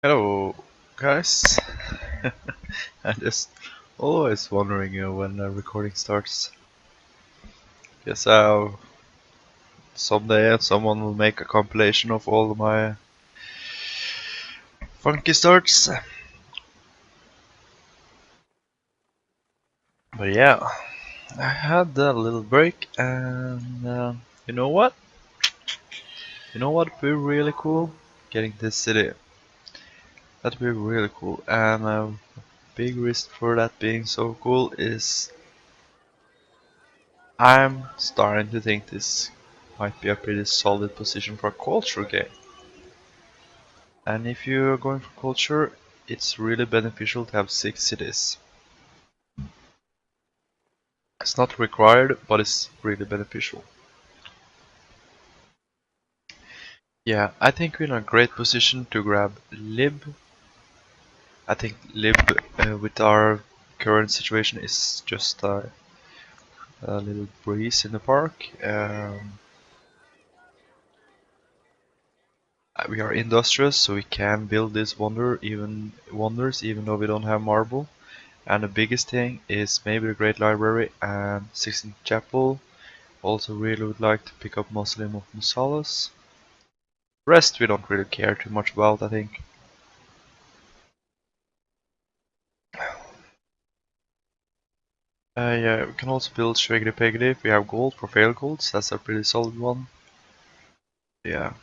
Hello, guys. I'm just always wondering when the recording starts. Guess someday someone will make a compilation of all of my funky starts. But yeah, I had a little break, and you know what? You know what would be really cool? Getting this city. That'd be really cool. And a big reason for that being so cool is I'm starting to think this might be a pretty solid position for a culture game. And if you're going for culture, it's really beneficial to have 6 cities. It's not required, but it's really beneficial. Yeah, I think we're in a great position to grab Lib. I think Lib, with our current situation, is just a little breeze in the park. We are industrious, so we can build this wonders, even though we don't have marble. And the biggest thing is maybe the Great Library and 16th Chapel. Also really would like to pick up Muslim of Musalas. Rest we don't really care too much about, I think. Yeah, we can also build Shveggedy Peggedy if we have gold for fail golds. That's a pretty solid one. Yeah,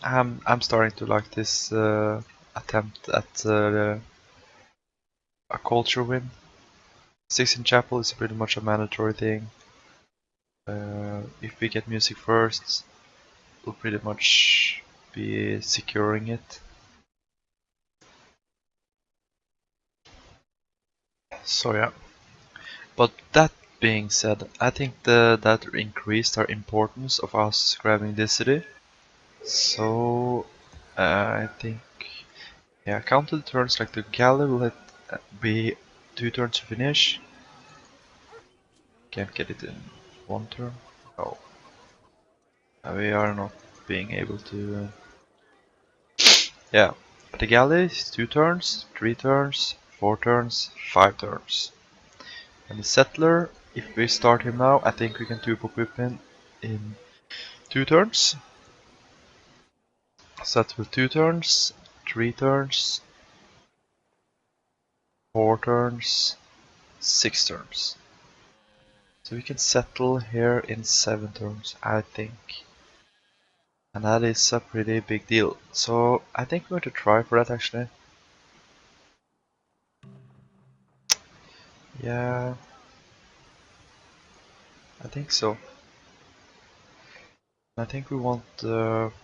I'm starting to like this attempt at a culture win. 16th Chapel is pretty much a mandatory thing. If we get music first, we'll pretty much be securing it. So yeah. But that being said, I think that increased our importance of us grabbing this city. So I think, yeah, counted turns like the galley will be 2 turns to finish. Can't get it in 1 turn. Oh, we are not being able to. Yeah, but the galley is 2 turns, 3 turns, 4 turns, 5 turns. And the settler, if we start him now, I think we can two-equip him in 2 turns. So that's with 2 turns, 3 turns, 4 turns, 6 turns. So we can settle here in 7 turns, I think. And that is a pretty big deal. So I think we're going to try for that actually. Yeah, I think so. I think we want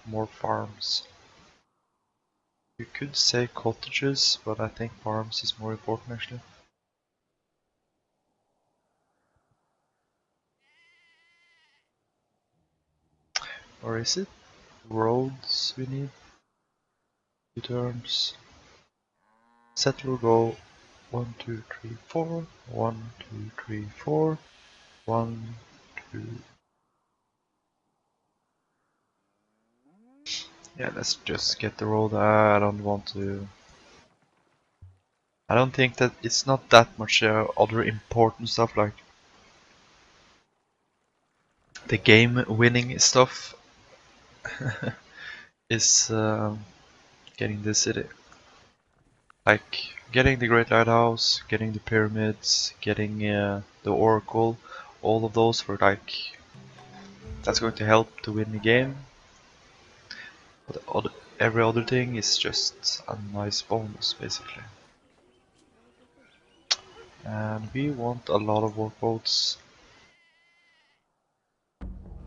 more farms. You could say cottages, but I think farms is more important actually. Or is it roads we need? 2 turns. Settle go 1, 2, 3, 4. 1, 2, 3, 4. 1, 2. Yeah, let's just get the road. I don't want to. I don't think that it's not that much other important stuff like the game winning stuff is getting the city. Like getting the Great Lighthouse, getting the pyramids, getting the Oracle, all of those were like that's going to help to win the game. But every other thing is just a nice bonus basically. And we want a lot of workboats.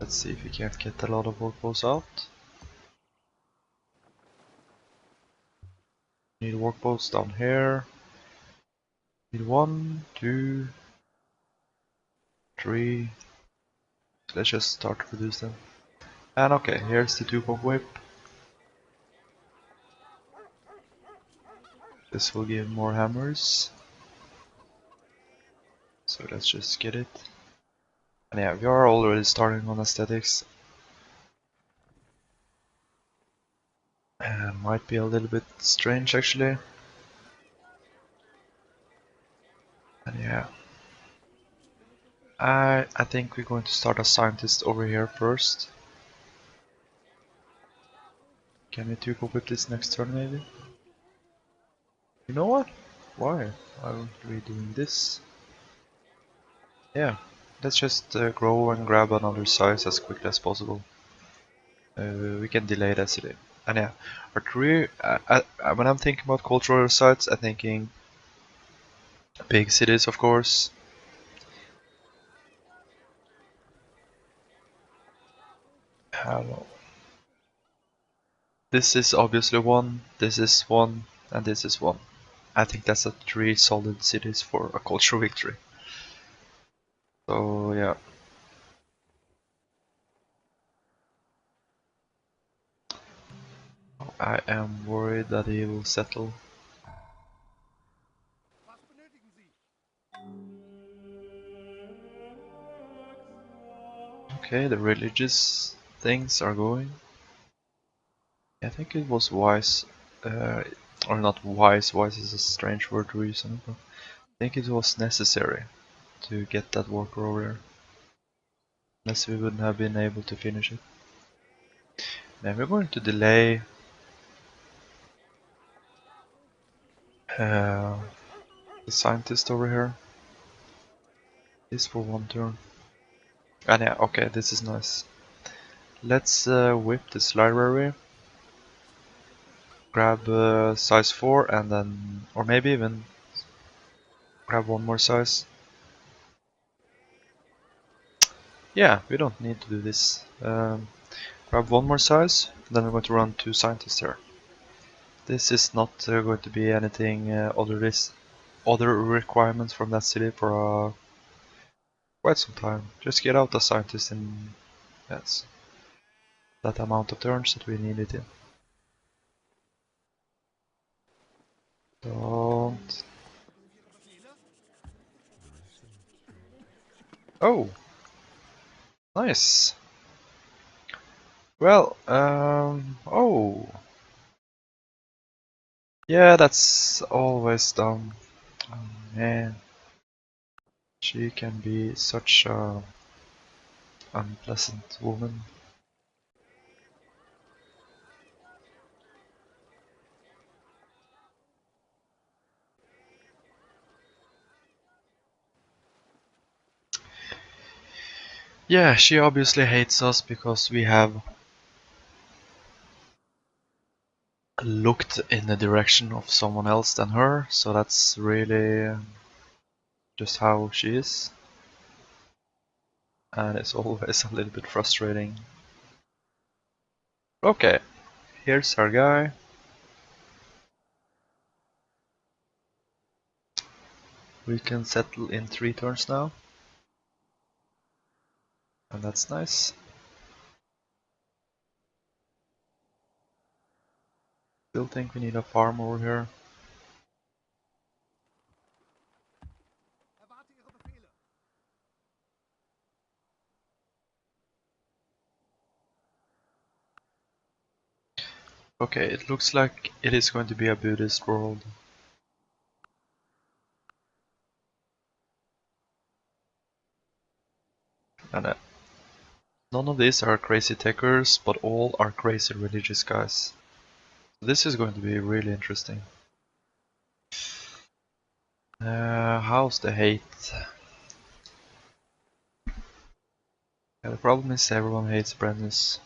Let's see if we can't get a lot of workboats out. Need workboats down here. Need 1, 2, 3. So let's just start to produce them. And okay, here's the 2-pump whip. This will give more hammers. So let's just get it. And yeah, we are already starting on aesthetics. And might be a little bit strange actually. And yeah. I think we're going to start a scientist over here first. Can we do with this next turn maybe? You know what? Why? Why aren't we doing this? Yeah, let's just grow and grab another size as quickly as possible. We can delay that city. And yeah, our career, when I'm thinking about cultural sites, I'm thinking big cities, of course. Hello. This is obviously one, this is one, and this is one. I think that's a 3 solid cities for a cultural victory. So yeah. I am worried that he will settle. Okay, the religious things are going. I think it was wise, or not wise, wise is a strange word to use, but I think it was necessary to get that worker over there. Unless we wouldn't have been able to finish it. Now we're going to delay the scientist over here. This for one turn. And yeah, okay, this is nice. Let's whip this library. Grab size 4 and then, or maybe even grab one more size. Yeah, we don't need to do this. Grab one more size, then we're going to run 2 scientists here. This is not going to be anything other requirements from that city for quite some time. Just get out a scientist in yes, that amount of turns that we need it in. Don't. Oh, nice. Well, oh, yeah, that's always dumb. Oh man, she can be such a unpleasant woman. Yeah, she obviously hates us because we have looked in the direction of someone else than her, so that's really just how she is. And it's always a little bit frustrating. Okay, here's our guy. We can settle in 3 turns now. And that's nice. Still think we need a farm over here. Okay, it looks like it is going to be a Buddhist world. And none of these are crazy techers, but all are crazy religious guys. This is going to be really interesting. How's the hate? Yeah, the problem is everyone hates Brandis.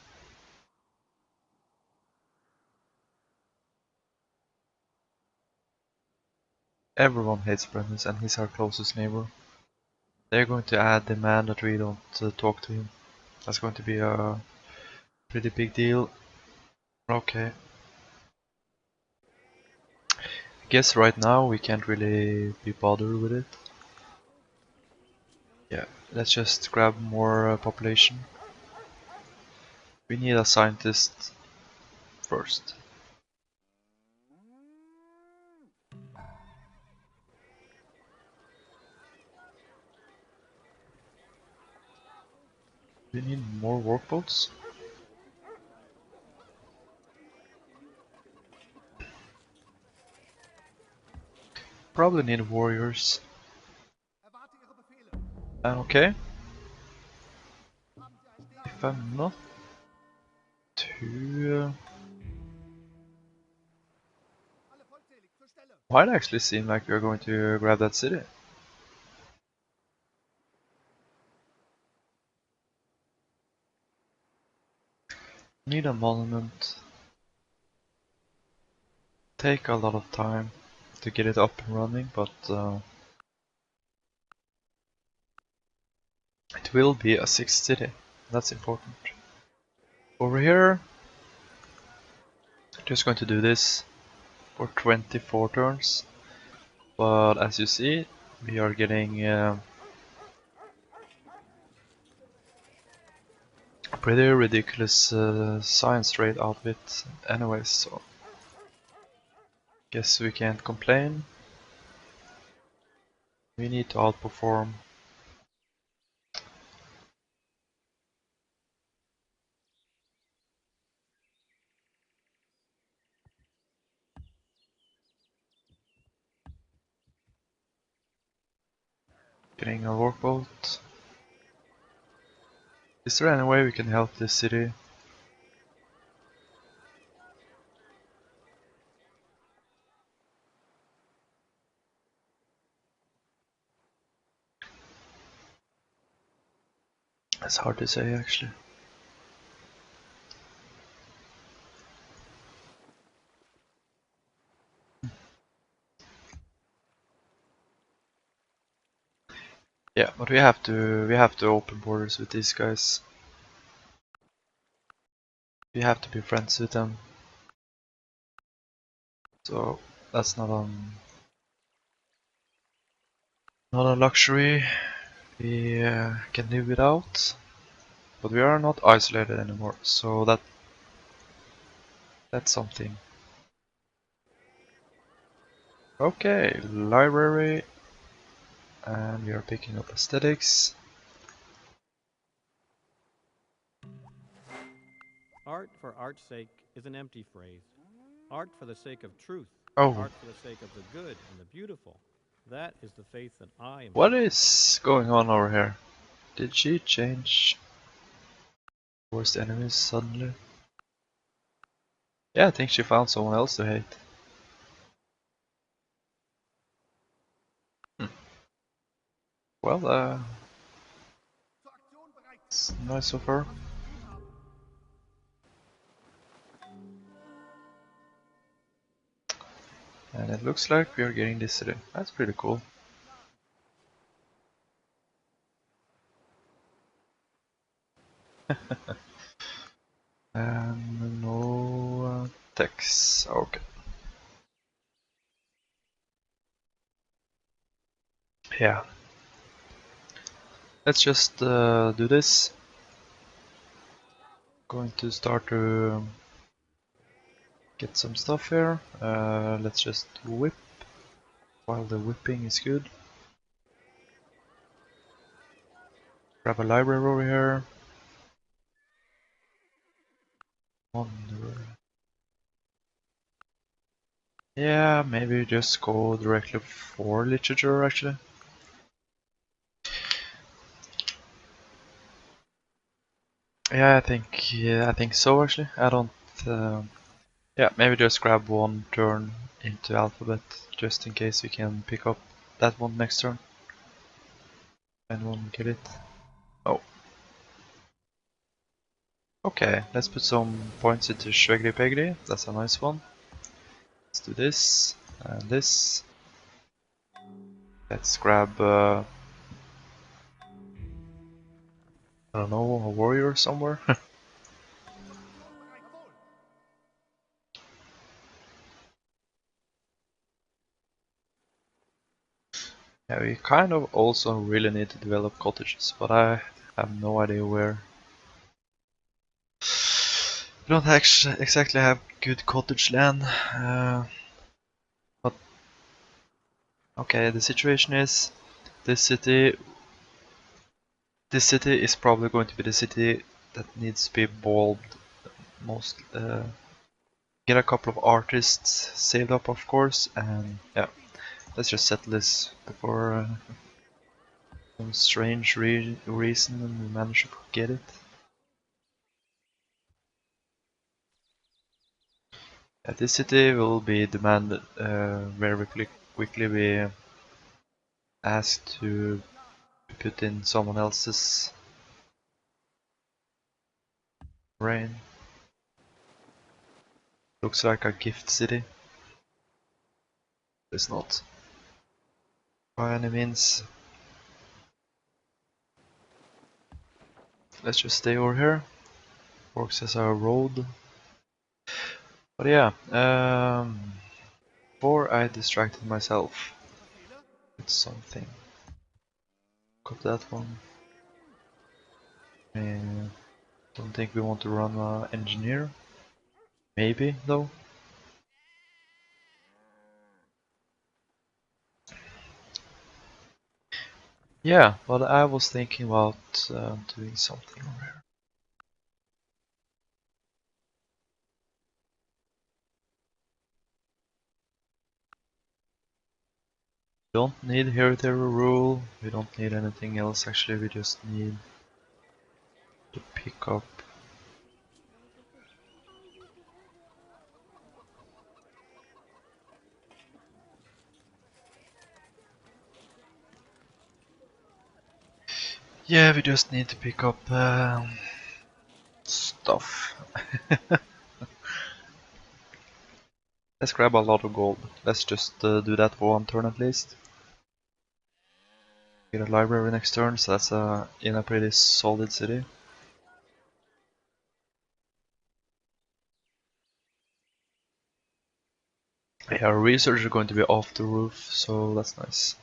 Everyone hates Brandis and he's our closest neighbor. They're going to add the man that we don't talk to him. That's going to be a pretty big deal. Okay. I guess right now we can't really be bothered with it. Yeah, let's just grab more population. We need a scientist first. We need more workboats. probably need warriors. Okay. If I'm not too... might actually seem like we're going to grab that city. Need a monument. Take a lot of time to get it up and running, but it will be a 6th city. That's important. Over here, just going to do this for 24 turns, but as you see, we are getting a pretty ridiculous science rate out of it anyways, so guess we can't complain. We need to outperform. Getting a workboat. Is there any way we can help this city? It's hard to say actually. Yeah, but we have to open borders with these guys. We have to be friends with them. So that's not a luxury we can live without. But we are not isolated anymore, so that's something. Okay, library, and we are picking up aesthetics. Art for art's sake is an empty phrase. Art for the sake of truth. Oh, Art for the sake of the good and the beautiful. That is the faith that I am. what is going on over here? Did she change towards the enemies suddenly? Yeah, I think she found someone else to hate. Well, it's nice of her. And it looks like we are getting this city. That's pretty cool. And no text. Okay. Yeah. Let's just do this. Going to start to get some stuff here. Let's just whip while the whipping is good. Grab a library over here. Yeah, maybe just go directly for literature actually. Yeah, I think so actually. I don't. Yeah, maybe just grab one turn into alphabet just in case we can pick up that one next turn and won't get it. Oh. Okay, let's put some points into Shwegli Pegli. That's a nice one. Let's do this and this. Let's grab I don't know, a warrior somewhere. Yeah, we kind of also really need to develop cottages, but I have no idea where. We don't actually exactly have good cottage land. But okay, the situation is this city is probably going to be the city that needs to be bulbed most. Get a couple of artists saved up, of course, and yeah, let's just settle this before some strange reason and we manage to get it. At this city will be demanded very quickly be asked to put in someone else's reign. Looks like a gift city. It's not by any means. Let's just stay over here. Works as a road. But yeah, before I distracted myself with something. Got that one. Don't think we want to run an engineer. Maybe though. Yeah, but I was thinking about doing something over here. Don't need hereditary rule. We don't need anything else. Actually, we just need to pick up. Yeah, we just need to pick up stuff. Let's grab a lot of gold. Let's just do that for one turn at least. Get a library next turn, so that's in a pretty solid city. Yeah, our research are going to be off the roof, so that's nice.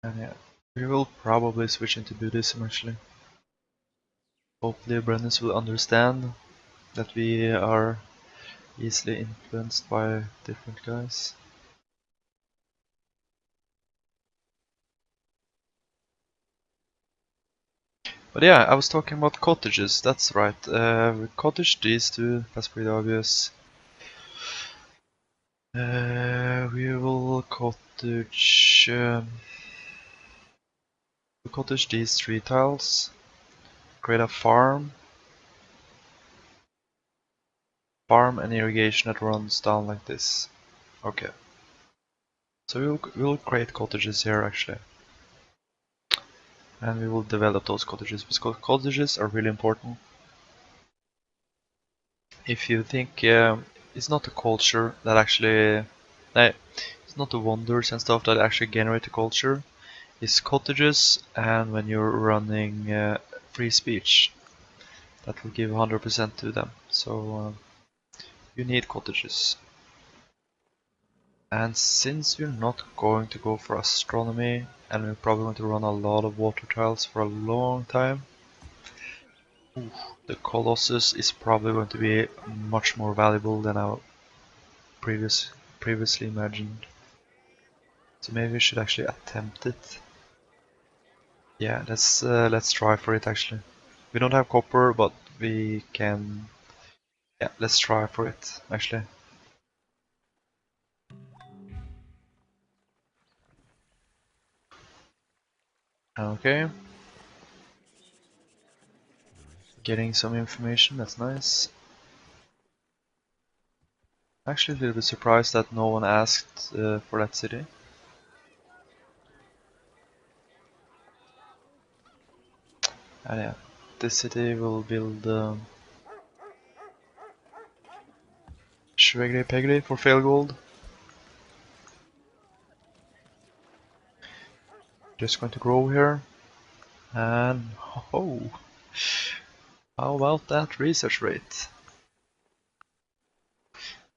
And yeah, we will probably switch into Buddhism actually. Hopefully Brennus will understand that we are easily influenced by different guys. But yeah, I was talking about cottages, that's right. Cottage these two, that's pretty obvious. We will cottage these 3 tiles. Create a farm and irrigation that runs down like this. Okay. So we'll create cottages here actually. And we will develop those cottages because cottages are really important. If you think it's not the culture that actually, it's not the wonders and stuff that actually generate the culture. It's cottages and when you're running free speech, that will give 100% to them. So you need cottages. And since we're not going to go for astronomy, and we're probably going to run a lot of water tiles for a long time, the Colossus is probably going to be much more valuable than I previously imagined. So maybe we should actually attempt it. Yeah, let's try for it actually. We don't have copper, but we can. Yeah, let's try for it actually. Okay. Getting some information, that's nice. Actually a little bit surprised that no one asked for that city. And yeah, this city will build Shwegri Pegri for fail gold. Just going to grow here. And oh, how about that research rate?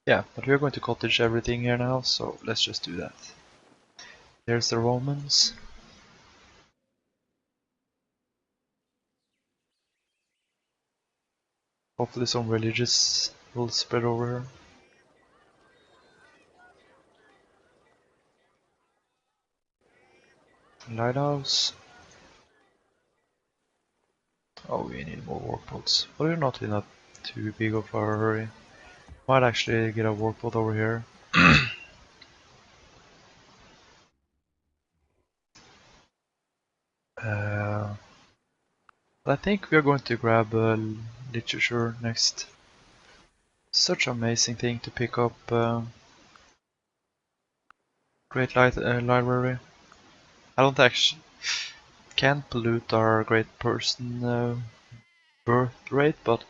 Yeah, but we're going to cottage everything here now, so let's just do that. There's the Romans. Hopefully some religious will spread over here. Lighthouse. Oh, we need more workboats. But we're not in a too big of a hurry. Might actually get a warpod over here. uh, I think we are going to grab literature next. Such an amazing thing to pick up. Great library. I don't actually can't pollute our great person birth rate, but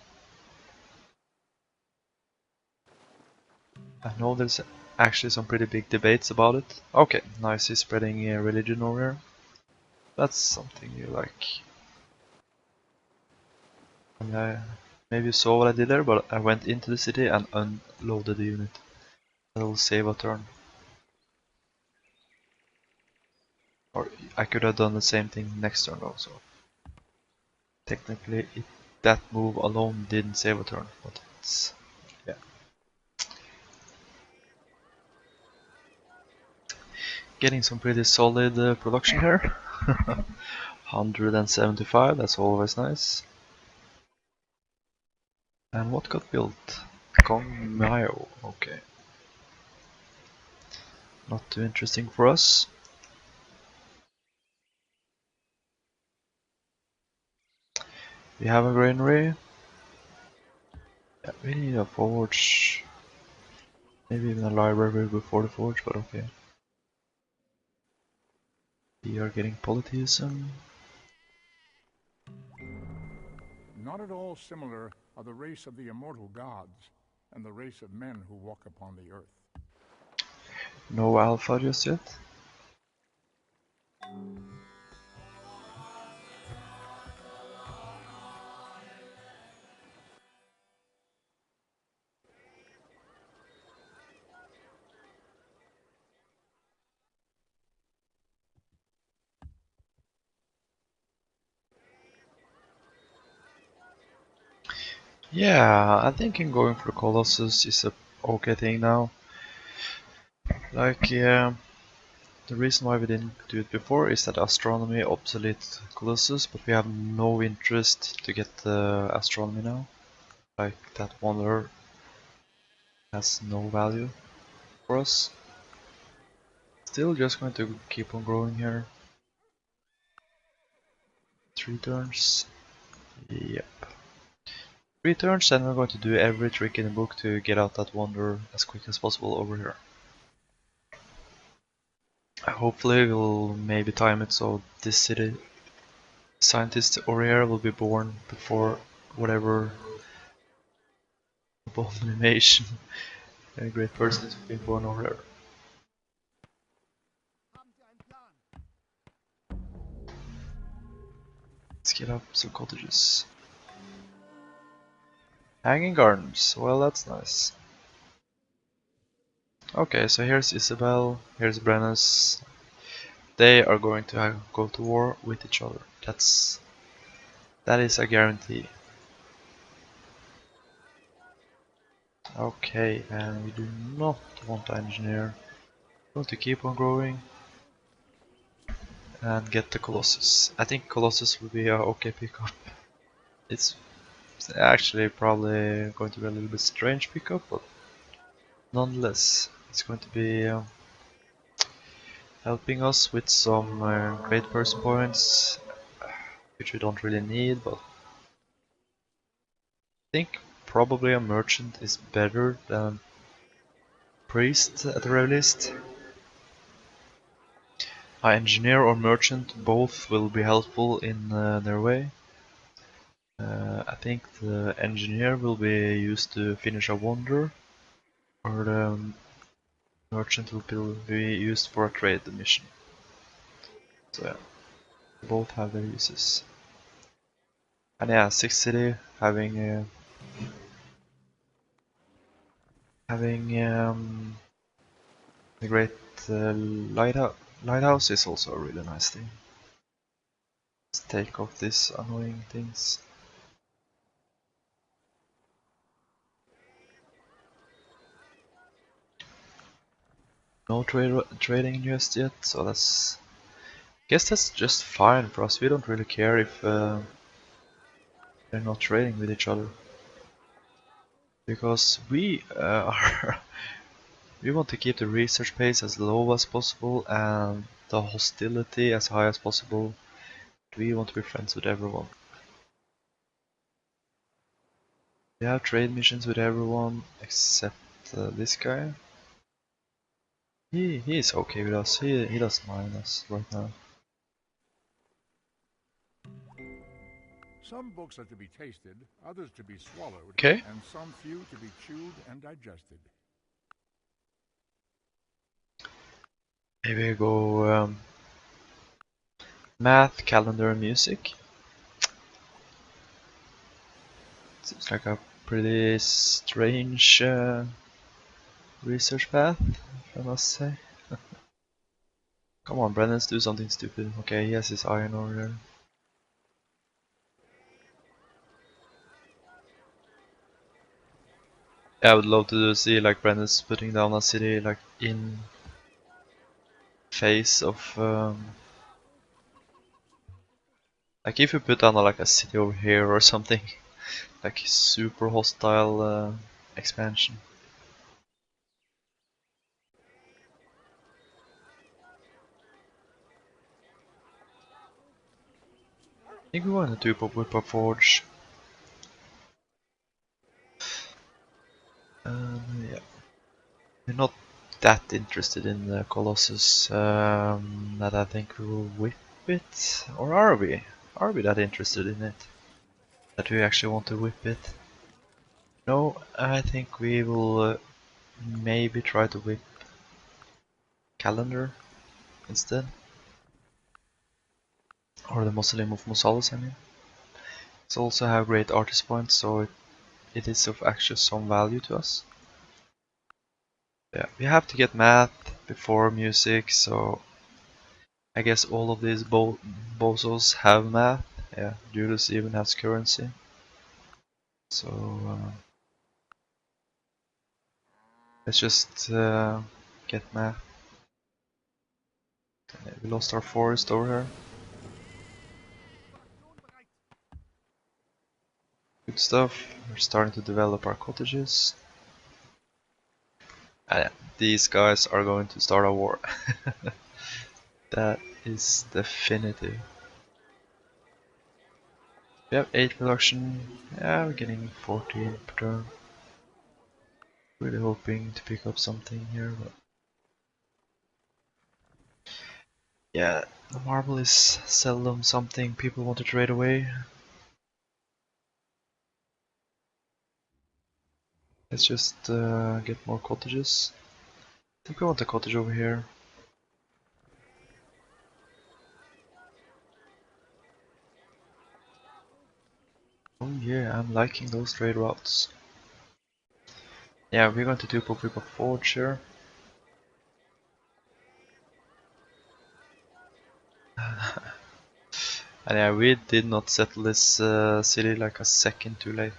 I know there's actually some pretty big debates about it. Okay, nice, he's spreading religion over here. That's something you like. And maybe you saw what I did there, but I went into the city and unloaded the unit. That'll save a turn. Or I could have done the same thing next turn also. Technically, that move alone didn't save a turn, but it's... yeah. Getting some pretty solid production here. 175, that's always nice. And what got built? Kong Mayo, okay. Not too interesting for us. We have a granary. Yeah, we need a forge. Maybe even a library before the forge, but okay. We are getting polytheism. Not at all similar are the race of the immortal gods and the race of men who walk upon the earth. No alpha just yet. Yeah, I think going for the Colossus is a okay thing now. Like, yeah, the reason why we didn't do it before is that astronomy obsolete Colossus, but we have no interest to get the astronomy now. Like, that wonder has no value for us. Still just going to keep on growing here. 3 turns. Yep. 3 turns, and we're going to do every trick in the book to get out that wonder as quick as possible over here. Hopefully we'll maybe time it so this city scientist over here will be born before whatever abomination a great person is being born over there. Let's get up some cottages. Hanging gardens, well that's nice. Okay, so here's Isabel, here's Brennus. They are going to go to war with each other. That is a guarantee. Okay, and we do not want to engineer. We want to keep on growing and get the Colossus. I think Colossus will be a okay pickup. It's actually probably going to be a little bit strange pickup, but nonetheless, it's going to be helping us with some great person points, which we don't really need, but I think probably a merchant is better than priest at the very least. An engineer or merchant, both will be helpful in their way. I think the engineer will be used to finish a wonder, or the merchant will be used for a trade mission. So yeah, both have their uses. And yeah, Six City having the great lighthouse is also a really nice thing. Let's take off these annoying things. No trading just yet, so that's... guess that's just fine for us. We don't really care if they're not trading with each other. because we are we want to keep the research pace as low as possible and the hostility as high as possible. We want to be friends with everyone. We have trade missions with everyone except this guy. He is okay with us. He doesn't mind us right now. Some books are to be tasted, others to be swallowed, Okay. and some few to be chewed and digested. Maybe go math, calendar, and music. Seems like a pretty strange research path, I must say. Come on, Brennan's do something stupid. Okay, he has his iron over there. Yeah, I would love to see like Brennan's putting down a city like in face of like if you put down like a city over here or something, like super hostile expansion. I think we want to do Whip Up Forge. Yeah. We're not that interested in the Colossus that I think we will whip it. Or are we? Are we that interested in it? That we actually want to whip it? No, I think we will maybe try to whip Calendar instead. Or the Mausoleum of Mausolus, I mean. It's also have great artist points, so it is of actually some value to us. Yeah, we have to get math before music, so I guess all of these bozos have math. Yeah, Judas even has currency. So let's just get math. We lost our forest over here. Good stuff. We're starting to develop our cottages. And yeah, these guys are going to start a war. That is definitive. We have 8 production. Yeah, we're getting 14 per turn. Really hoping to pick up something here, but yeah, the marble is seldom something people want to trade away. Let's just get more cottages. I think we want a cottage over here. Oh yeah, I'm liking those trade routes. Yeah, we're going to do Whip Up Forge here. And yeah, we did not settle this city like a second too late.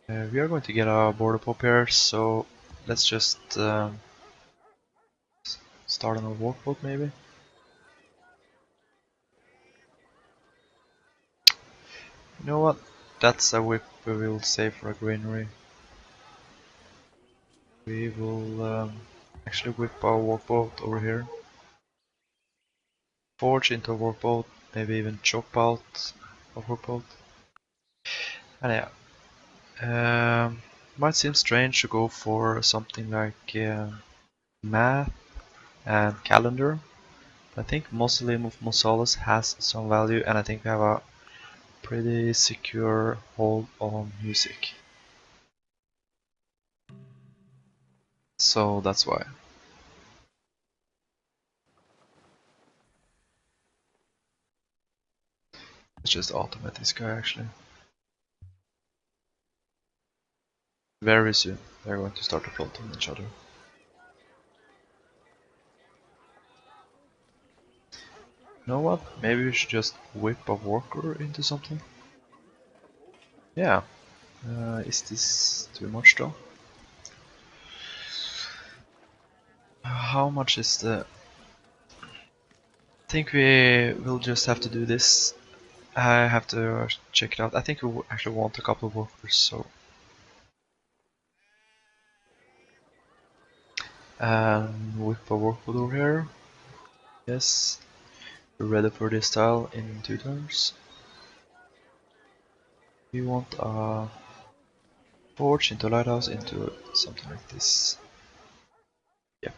We are going to get our border pop here, so let's just start on a walkboat maybe. You know what? That's a whip we will save for a granary. We will actually whip our workboat over here. Forge into a workboat, maybe even chop out a workboat. And yeah, might seem strange to go for something like math and calendar. I think Mausoleum of Mausolus has some value, and I think we have a pretty secure hold on music. So that's why. Let's just automate this guy actually. Very soon they're going to start to plot on each other. You know what? Maybe we should just whip a worker into something? Yeah. Is this too much though? How much is the... I think we will just have to do this. I have to check it out. I think we actually want a couple of workers, so And whip a workwood over here. Yes. We're ready for this tile in 2 turns. We want a forge into a lighthouse into something like this. Yep.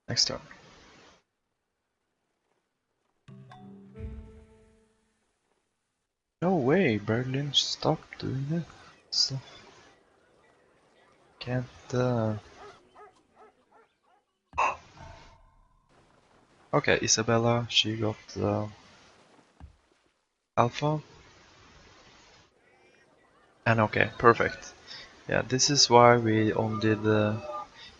Next turn. No way, Berlin, stop doing that stuff. Can't Okay, Isabella, she got Alpha. And okay, perfect. Yeah, this is why we only did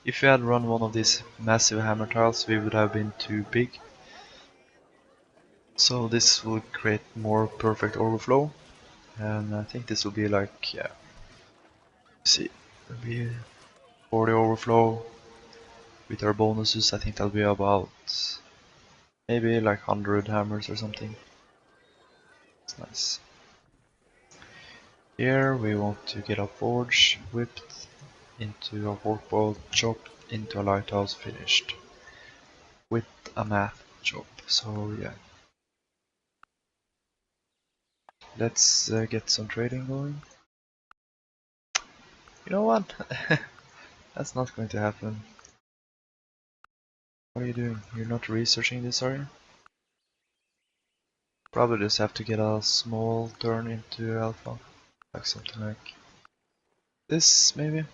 if we had run one of these massive hammer tiles, we would have been too big. So this will create more perfect overflow. And I think this will be like, yeah, see, it'll be 40 overflow with our bonuses. I think that'll be about maybe like 100 hammers or something. It's nice. Here we want to get a forge whipped into a workboat, chopped into a lighthouse, finished with a math job. So yeah, let's get some trading going. You know what? That's not going to happen. What are you doing? You're not researching this, are you? Probably just have to get a small turn into alpha. Like something like this, maybe?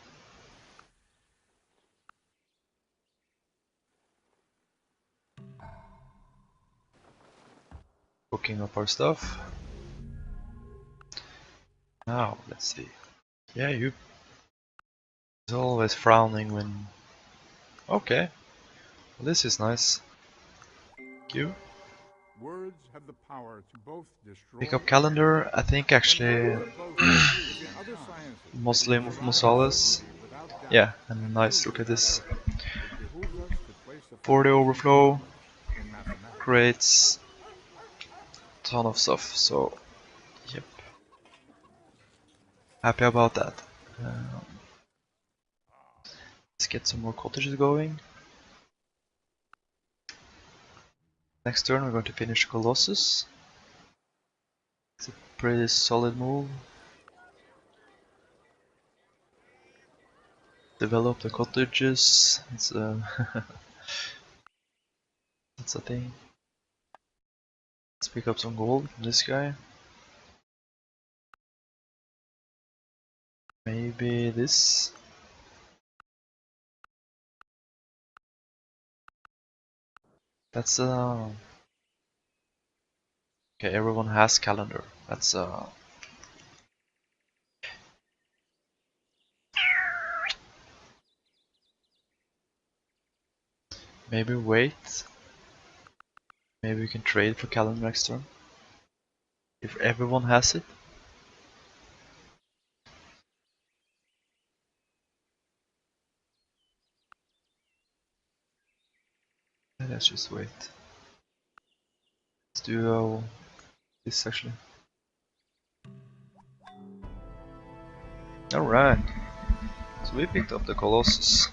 Booking up our stuff. Now, let's see. Yeah, you is always frowning when... Okay, well, this is nice. Thank you. Words have the power to both destroy Pick up calendar. I think actually Muslim of Musales. Yeah, and nice, look at this. 40 overflow creates a ton of stuff, so yep. Happy about that. Let's get some more cottages going. Next turn we're going to finish Colossus. It's a pretty solid move. Develop the cottages. It's a that's a thing. Let's pick up some gold from this guy. Maybe this. That's okay, everyone has calendar. That's maybe wait. Maybe we can trade for calendar next turn. If everyone has it. Let's just wait. Let's do this actually. Alright. So we picked up the Colossus.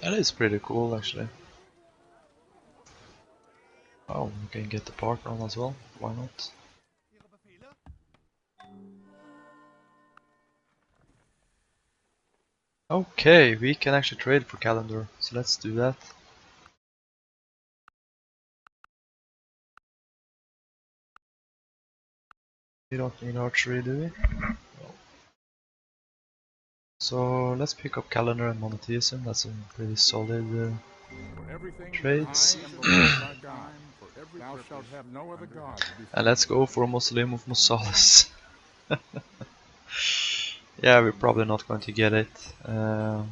That is pretty cool actually. Oh, we can get the partner on as well. Why not? Okay, we can actually trade for calendar, so let's do that. We don't need archery, do we? No. So let's pick up calendar and monotheism. That's a pretty solid trades. And let's go for Muslim of Musales. Yeah, we're probably not going to get it. Will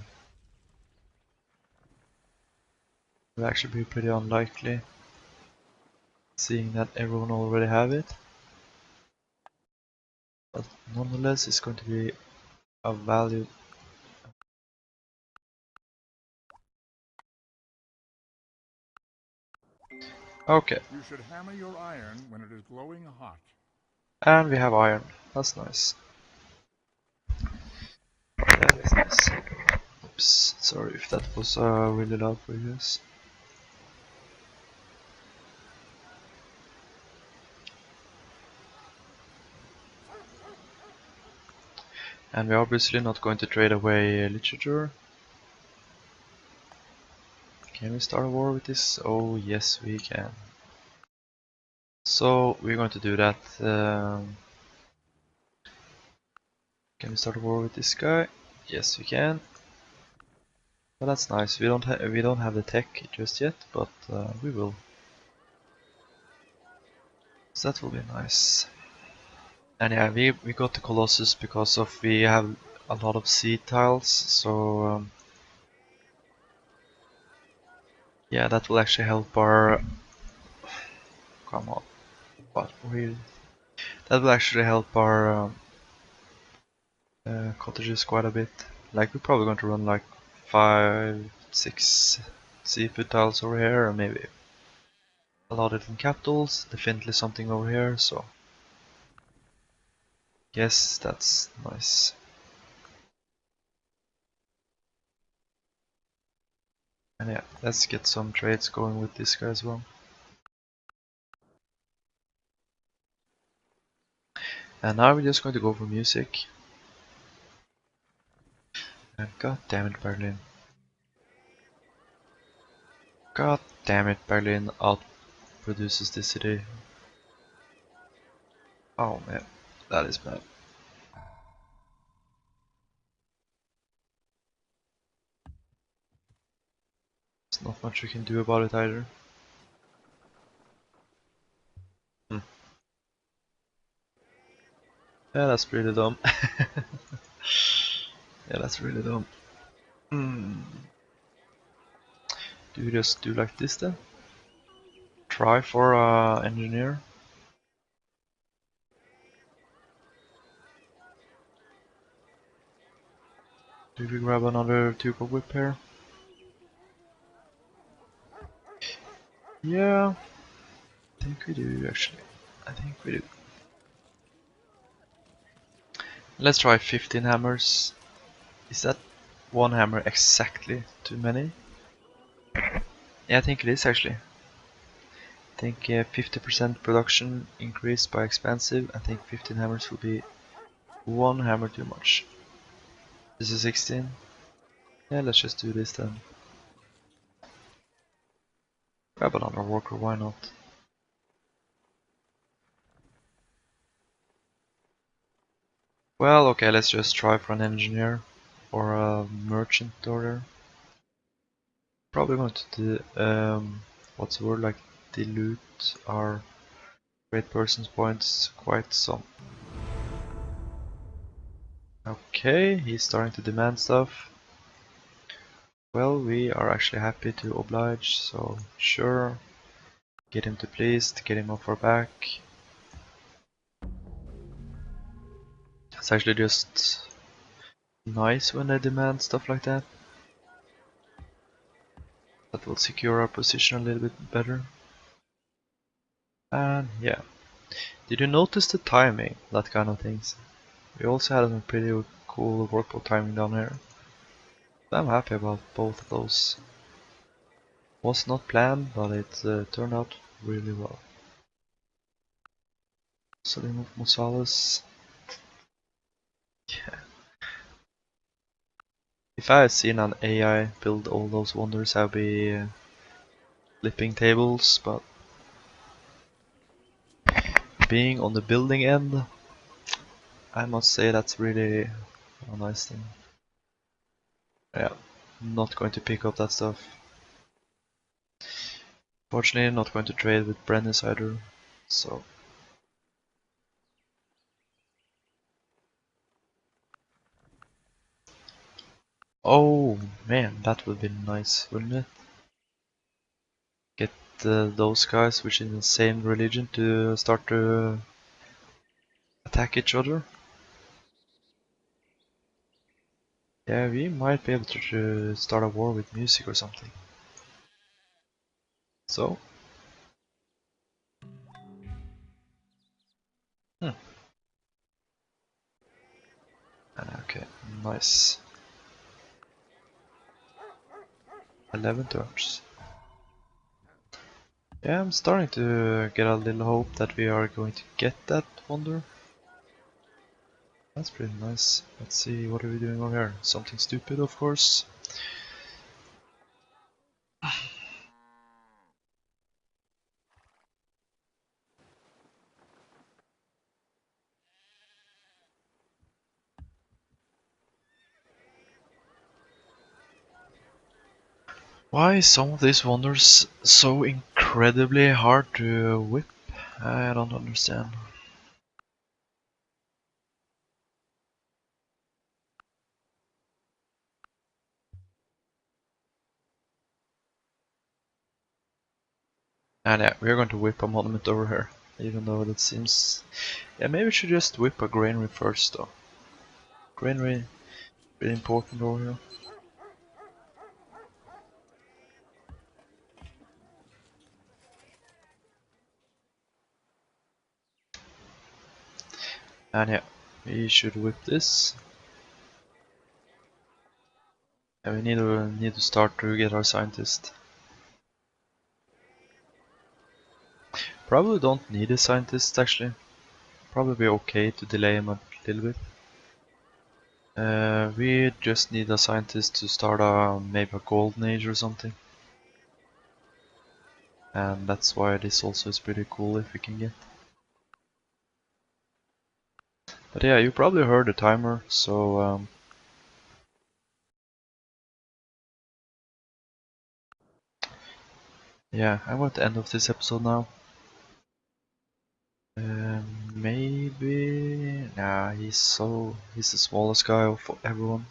actually be pretty unlikely, seeing that everyone already have it. But nonetheless, it's going to be a value. Okay. You should hammer your iron when it is glowing hot. And we have iron. That's nice. Oops, sorry if that was really loud for you guys. And we're obviously not going to trade away literature. Can we start a war with this? Oh yes we can. So we're going to do that. Can we start a war with this guy? Yes we can. Well, that's nice. We don't have the tech just yet, but we will. So that will be nice. And yeah, we got the Colossus because of we have a lot of seed tiles, so yeah, that will actually help our. Come on, what really? That will actually help our cottages quite a bit. Like we're probably going to run like 5, 6 seafood tiles over here, and maybe a lot of different capitals. Definitely something over here. So yes, that's nice. And yeah, let's get some trades going with this guy as well. And now we're just going to go for music. And god damn it, Berlin. God damn it, Berlin outproduces this city. Oh man, that is bad. There's not much we can do about it either. Hmm. Yeah, that's really dumb. Yeah, that's really dumb. Hmm. Do we just do like this then? Try for engineer. Do we grab another Tuco whip here? Yeah, I think we do actually. I think we do. Let's try 15 hammers. Is that one hammer exactly too many? Yeah, I think it is actually. I think 50% production increased by expensive. I think 15 hammers will be one hammer too much. This is 16. Yeah, let's just do this then. Grab another worker, why not? Well, okay, let's just try for an engineer or a merchant order. Probably going to do, what's the word, like dilute our great person's points quite some. Okay, he's starting to demand stuff. Well, we are actually happy to oblige, so sure. Get him to pleased, get him off our back. It's actually just nice when they demand stuff like that. That will secure our position a little bit better. And yeah. Did you notice the timing? That kind of things. We also had a pretty cool workflow timing down here. I'm happy about both of those. Was not planned, but it turned out really well. So remove Mosales. Yeah. If I had seen an AI build all those wonders, I'd be flipping tables, but being on the building end, I must say that's really a nice thing. Yeah, not going to pick up that stuff. Fortunately, not going to trade with Brennus either, so. Oh man, that would be nice, wouldn't it? Get those guys which in the same religion to start to attack each other. Yeah, we might be able to start a war with music or something. So. Hmm. Okay, nice. 11 turns. Yeah, I'm starting to get a little hope that we are going to get that wonder. That's pretty nice. Let's see, what are we doing over here? Something stupid, of course. Why is some of these wonders so incredibly hard to whip? I don't understand. And yeah, we're going to whip a monument over here. Even though that seems... Yeah, maybe we should just whip a granary first though. Granary, really important over here. And yeah, we should whip this. And we need to start to get our scientist. Probably don't need a scientist actually. Probably be okay to delay him a little bit. We just need a scientist to start maybe a golden age or something. And that's why this also is pretty cool if we can get. But yeah, you probably heard the timer, so yeah, I'm going to end of this episode now. Maybe... Nah, he's the smallest guy of everyone.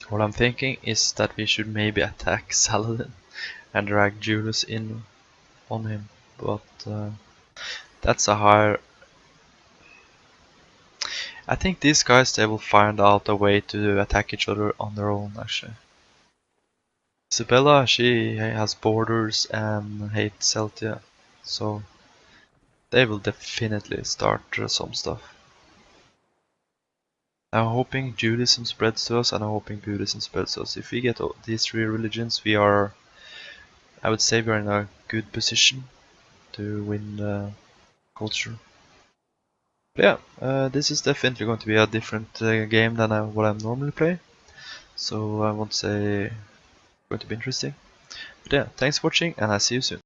What I'm thinking is that we should maybe attack Saladin and drag Julius in on him, but that's a higher... I think these guys, they will find out a way to attack each other on their own actually. Isabella, she has borders and hates Celtia, so they will definitely start some stuff. I'm hoping Judaism spreads to us, and I'm hoping Buddhism spreads to us. If we get these three religions, we are, I would say, we are in a good position to win culture. But yeah, this is definitely going to be a different game than what I normally play. So I won't say it's going to be interesting. But yeah, thanks for watching, and I'll see you soon.